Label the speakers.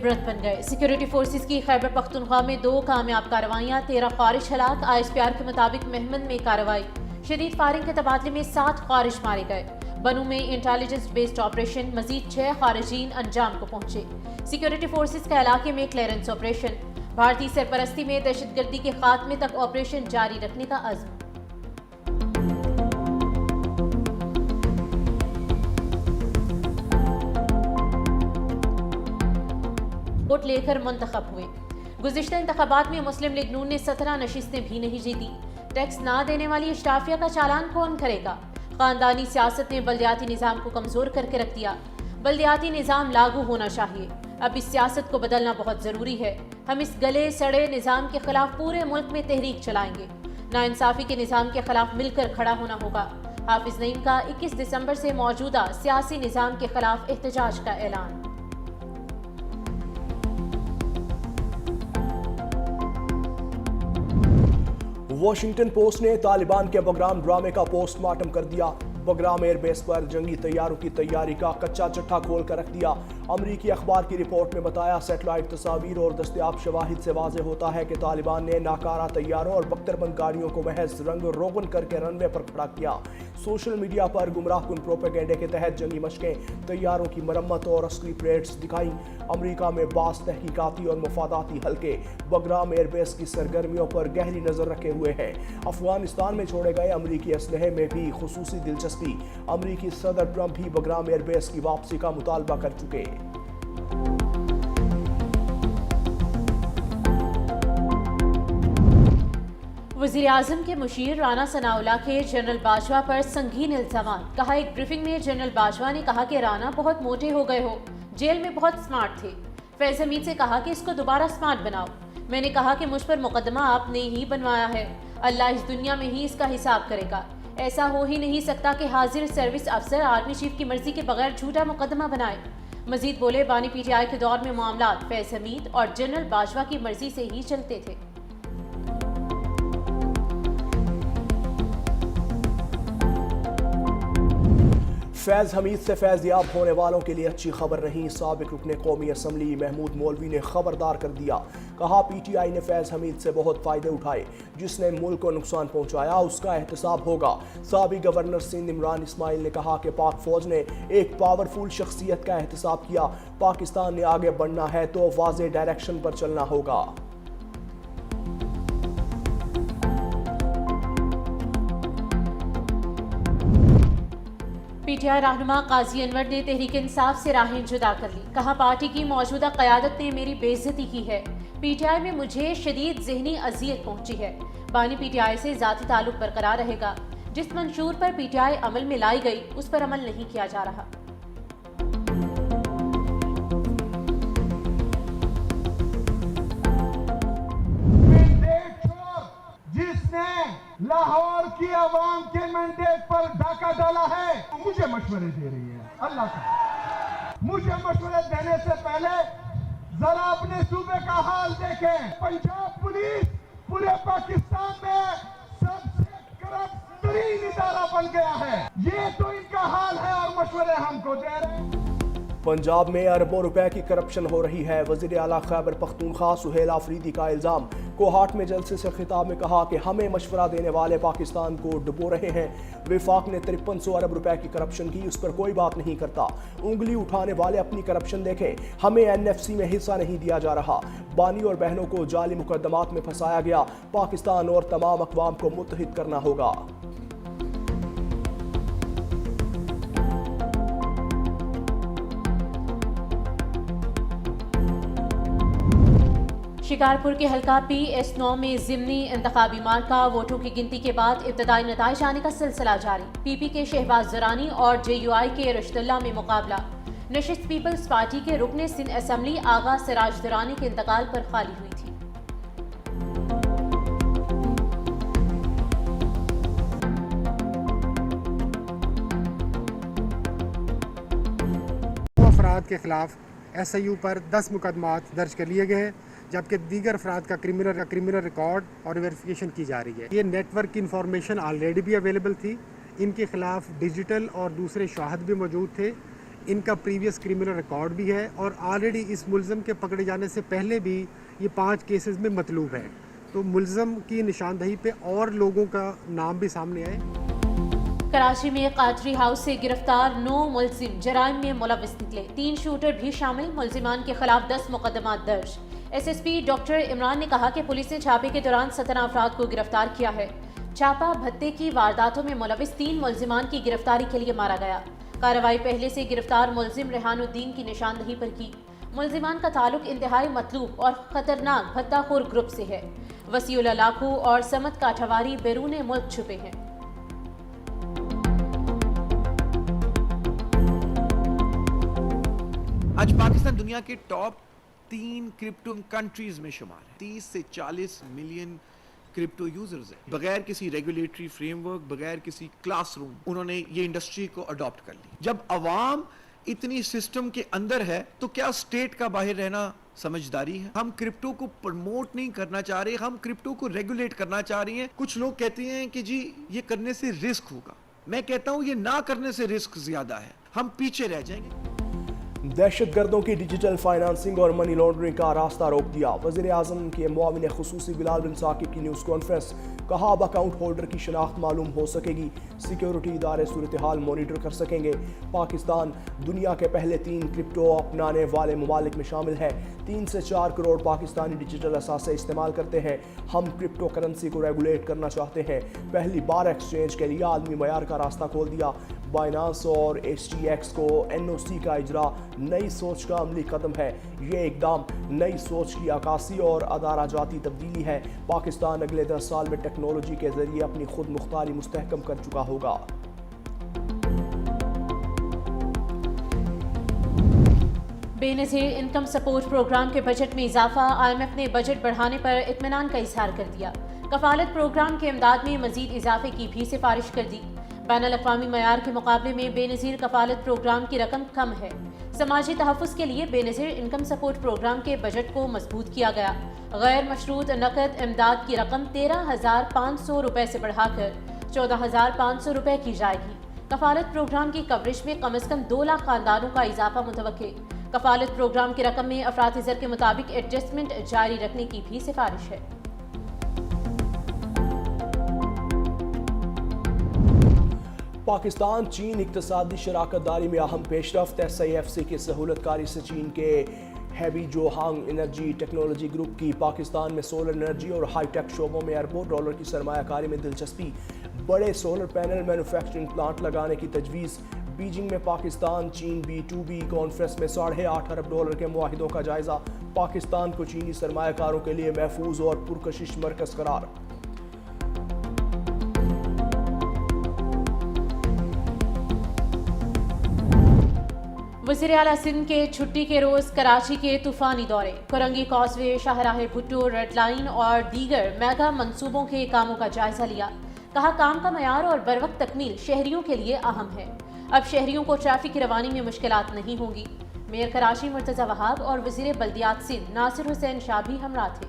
Speaker 1: व्रत बन गए। सिक्योरिटी फोर्सेस की खैबर पख्तूनख्वा में 2 कामयाब कार्रवाइयाँ, 13 ख्वारिज हलाक। ISPR के मुताबिक मेहमद में कार्रवाई, शदीद फायरिंग के तबादले में 7 ख्वारिज मारे गए। बनू में इंटेलिजेंस बेस्ड ऑपरेशन, मजीद 6 खारिजीन अंजाम को पहुंचे। सिक्योरिटी फोर्सेस का इलाके में क्लियरेंस ऑपरेशन, भारतीय सरपरस्ती में दहशतगर्दी के खात्मे तक ऑपरेशन जारी रखने का अज़्म। वोट लेकर मुंतखब हुए। गुज़िश्ता इंतखाबात में मुस्लिम लीग नून ने 17 नशिस्तें भी नहीं जीती। टैक्स ना देने वाली इश्राफिया का चालान कौन करेगा? खानदानी सियासत ने बल्दियाती निज़ाम को कमज़ोर करके रख दिया। बल्दियाती निज़ाम लागू होना चाहिए। अब इस सियासत को बदलना बहुत ज़रूरी है। हम इस गले सड़े निज़ाम के खिलाफ पूरे मुल्क में तहरीक चलाएंगे। नाइंसाफ़ी के निज़ाम के खिलाफ मिलकर खड़ा होना होगा। हाफिज नईम का 21 दिसंबर से मौजूदा सियासी निज़ाम के खिलाफ एहतजाज का ऐलान।
Speaker 2: वॉशिंगटन पोस्ट ने तालिबान के बगराम ड्रामे का पोस्टमार्टम कर दिया। बगराम एयरबेस पर जंगी तैयारों की तैयारी का कच्चा चट्ठा खोल कर रख दिया। अमरीकी अखबार की रिपोर्ट में बताया, सैटेलाइट तस्वीर और दस्तयाब शवाहिद से वाज़ेह होता है कि तालिबान ने नाकारा तैयारों और बख्तरबंद गाड़ियों को महज रंग रोगन करके रनवे पर खड़ा किया। सोशल मीडिया पर गुमराहकुन प्रोपेगेंडे के तहत जंगी मशकें, तैयारों की मरम्मत और अस्करी परेड्स दिखाई। अमरीका में बास तहकीकाती और मुफादाती हल्के बगराम एयरबेस की सरगर्मियों पर गहरी नजर रखे हुए हैं। अफगानिस्तान में छोड़े गए अमरीकी असलहे में भी खुसूसी दिलचस्पी। अमरीकी सदर ट्रंप भी बगराम एयरबेस की वापसी का मुतालबा कर चुके।
Speaker 1: वज़ीर आज़म के मुशीर राना सनाउल्लाह के जनरल बाजवा पर संगीन इल्ज़ाम। कहा, एक ब्रीफिंग में जनरल बाजवा ने कहा कि राना बहुत मोटे हो गए हो, जेल में बहुत स्मार्ट थे। फैज़ हमीद से कहा कि इसको दोबारा स्मार्ट बनाओ। मैंने कहा कि मुझ पर मुकदमा आपने ही बनवाया है, अल्लाह इस दुनिया में ही इसका हिसाब करेगा। ऐसा हो ही नहीं सकता कि हाजिर सर्विस अफसर आर्मी चीफ की मर्जी के बगैर झूठा मुकदमा बनाए। मजीद बोले, बानी PTI के दौर में मामला फैज़ हमीद और जनरल बाजवा की मर्जी से ही चलते थे।
Speaker 2: फैज़ हमीद से फैज़याब होने वालों के लिए अच्छी खबर नहीं। साबिक रुकने कौमी असम्बली महमूद मौलवी ने खबरदार कर दिया। कहा, PTI ने फैज़ हमीद से बहुत फ़ायदे उठाए। जिसने मुल्क को नुकसान पहुंचाया उसका एहतसाब होगा। साबिक गवर्नर सिंध इमरान इस्माइल ने कहा कि पाक फौज ने एक पावरफुल शख्सियत का एहतसाब किया। पाकिस्तान ने आगे बढ़ना है तो वाज़ेह डायरेक्शन पर चलना होगा।
Speaker 1: PTI रहनुमा काजी अनवर ने तहरीक इंसाफ से राहें जुदा कर ली। कहा, पार्टी की मौजूदा क़यादत ने मेरी बेइज्जती की है। PTI में मुझे शदीद ज़हनी अजियत पहुंची है। बानी PTI से ज़ाती ताल्लुक बरकरार रहेगा। जिस मंशूर पर PTI अमल में लाई गई उस पर अमल नहीं किया जा रहा।
Speaker 3: जिसने लाहौर की आवाम के मैंडेट पर डाका डाला है, मुझे मशवरे दे रही है। अल्लाह का, मुझे मशवरे देने से पहले जरा अपने सूबे का हाल देखें। पंजाब पुलिस पूरे पाकिस्तान में सबसे करप्ट तरीन इदारा बन गया है। ये तो इनका हाल है और मशवरे हमको दे रहे हैं।
Speaker 2: पंजाब में अरबों रुपए की करप्शन हो रही है। वज़ीर आला खैबर पख्तूनख्वा सुहेल आफरीदी का इल्ज़ाम। कोहाट में जलसे से खिताब में कहा कि हमें मशवरा देने वाले पाकिस्तान को डुबो रहे हैं। विफाक ने 5300 अरब रुपए की करप्शन की, उस पर कोई बात नहीं करता। उंगली उठाने वाले अपनी करप्शन देखें। हमें NFC में हिस्सा नहीं दिया जा रहा। बानी और बहनों को जाली मुकदमात में फंसाया गया। पाकिस्तान और तमाम अक़वाम को मुत्तहिद करना होगा।
Speaker 1: शिकारपुर के हल्का PS9 में ज़िमनी इंतखाबी मार्का वोटों की गिनती के बाद इब्तदाई नताइज आने का सिलसिला जारी। PP के शहबाज दुरानी और JUI के रशदुल्ला में मुकाबला। नशिस्त पीपल्स पार्टी के रुकने सिंध असम्बली आगा सिराज दुरानी के इंतकाल पर खाली हुई थी।
Speaker 4: अफराद के खिलाफ SIU पर 10 मुकदमात दर्ज कर लिए गए हैं, जबकि दीगर अफराद का क्रिमिनल रिकॉर्ड और वेरिफिकेशन की जा रही है। ये नेटवर्क की इंफॉर्मेशन ऑलरेडी भी अवेलेबल थी। इनके खिलाफ डिजिटल और दूसरे शवाहद भी मौजूद थे। इनका प्रीवियस क्रिमिनल रिकॉर्ड भी है और ऑलरेडी इस मुलज़म के पकड़े जाने से पहले भी ये 5 केसेस में मतलूब है। तो मुलज़म की निशानदही पे और लोगों का नाम भी सामने आए।
Speaker 1: कराची में कादरी हाउस से गिरफ्तार 9 मुलजिम जराइम में मुलविस निकले। 3 शूटर भी शामिल। मुलजिमान के खिलाफ 10 मुकदमात दर्ज। SSP डॉक्टर इमरान ने कहा कि पुलिस ने छापे के दौरान 17 अफराद को गिरफ्तार किया है। छापा भत्ते की वारदातों में मुलविस 3 मुलजिमान की गिरफ्तारी के लिए मारा गया। कार्रवाई पहले से गिरफ्तार मुलजिम रेहानुद्दीन की निशानदही पर की। मुलजिमान का ताल्लुक इंतहाई मतलूब और खतरनाक भत्ताखोर ग्रुप से है। वसीउल्लाह लाखू और समत काठवारी बैरून मुल्क छुपे हैं।
Speaker 5: आज पाकिस्तान दुनिया के टॉप 3 क्रिप्टो कंट्रीज में शुमार है। 30 से 40 मिलियन क्रिप्टो यूजर्स हैं। बगैर किसी रेगुलेटरी फ्रेमवर्क, बगैर किसी क्लासरूम, उन्होंने ये इंडस्ट्री को अडॉप्ट कर ली। जब अवाम इतनी सिस्टम के अंदर है तो क्या स्टेट का बाहर रहना समझदारी है? हम क्रिप्टो को प्रमोट नहीं करना चाह रहे, हम क्रिप्टो को रेगुलेट करना चाह रही हैं। कुछ लोग कहते हैं कि जी ये करने से रिस्क होगा। मैं कहता हूं ये ना करने से रिस्क ज्यादा है, हम पीछे रह जाएंगे।
Speaker 2: दहशतगर्दों की डिजिटल फाइनेंसिंग और मनी लॉन्ड्रिंग का रास्ता रोक दिया। वज़ीर आज़म के मुआविन खुसूसी बिलाल बिन साकिब की न्यूज़ कॉन्फ्रेंस। कहा अब अकाउंट होल्डर की शनाख्त मालूम हो सकेगी। सिक्योरिटी इदारे सूरत हाल मॉनिटर कर सकेंगे। पाकिस्तान दुनिया के पहले 3 क्रिप्टो अपनाने वाले ममालिक में शामिल है। 3 से 4 करोड़ पाकिस्तानी डिजिटल असासे इस्तेमाल करते हैं। हम क्रिप्टो करेंसी को रेगुलेट करना चाहते हैं। पहली बार एक्सचेंज के लिए आलमी मयार का रास्ता खोल दिया। बाइनांस और HTX को NOC का इजरा नई सोच का अमली कदम है। ये इकदाम नई सोच की अक्कासी और अदारा जाती तब्दीली है। पाकिस्तान अगले 10 साल में टेक्नोलॉजी के जरिए अपनी खुद मुख्तारी मुस्तहकम कर चुका होगा।
Speaker 1: बेनज़ीर इनकम सपोर्ट प्रोग्राम के बजट में इजाफा। IMF ने बजट बढ़ाने पर इत्मीनान का इजहार कर दिया। कफालत प्रोग्राम के इमदाद में मजीद इजाफे की भी सिफारिश कर दी। बैनुल अक़वामी मयार के मुकाबले में बेनज़ीर कफालत प्रोग्राम की रकम कम है। समाजी तहफ़्फ़ुज़ के लिए बेनज़ीर इनकम सपोर्ट प्रोग्राम के बजट को मजबूत किया गया। गैर मशरूत नकद इमदाद की रकम 13,500 रुपये से बढ़ाकर 14,500 रुपये की जाएगी। कफालत प्रोग्राम की कवरेज में कम अज़ कम 2 लाख खानदानों का इजाफा मुतवक्के। कफालत प्रोग्राम की रकम में अफराती ज़र के मुताबिक एडजस्टमेंट जारी रखने की भी सिफारिश है।
Speaker 2: पाकिस्तान चीन इक़्तिसादी शराकतदारी में अहम पेशरफ्त। SIFC की सहूलतकारी से चीन के हैवी जोहांग एनर्जी टेक्नोलॉजी ग्रुप की पाकिस्तान में सोलर एनर्जी और हाईटेक शोबों में अरबों डॉलर की सरमायाकारी में दिलचस्पी। बड़े सोलर पैनल मैन्युफैक्चरिंग प्लांट लगाने की तजवीज़। बीजिंग में पाकिस्तान चीन B2B कॉन्फ्रेंस में $8.5 अरब के मुआहिदों का जायजा। पाकिस्तान को चीनी सरमायाकारों के लिए महफूज और पुरकशिश मरकज़ करार।
Speaker 1: वज़ीर आला सिंध के छुट्टी के रोज़ कराची के तूफ़ानी दौरे। कुरंगी कॉजवे, शाहराह भुट्टो, रेड लाइन और दीगर मेगा मंसूबों के कामों का जायजा लिया। कहा काम का मयार और बरवक्त तकमील शहरियों के लिए अहम है। अब शहरियों को ट्रैफिक की रवानी में मुश्किलात नहीं होंगी। मेयर कराची मुर्तज़ा वहाब और वज़ीर बल्दियात सिंध नासिर हुसैन शाह भी हमरा थे।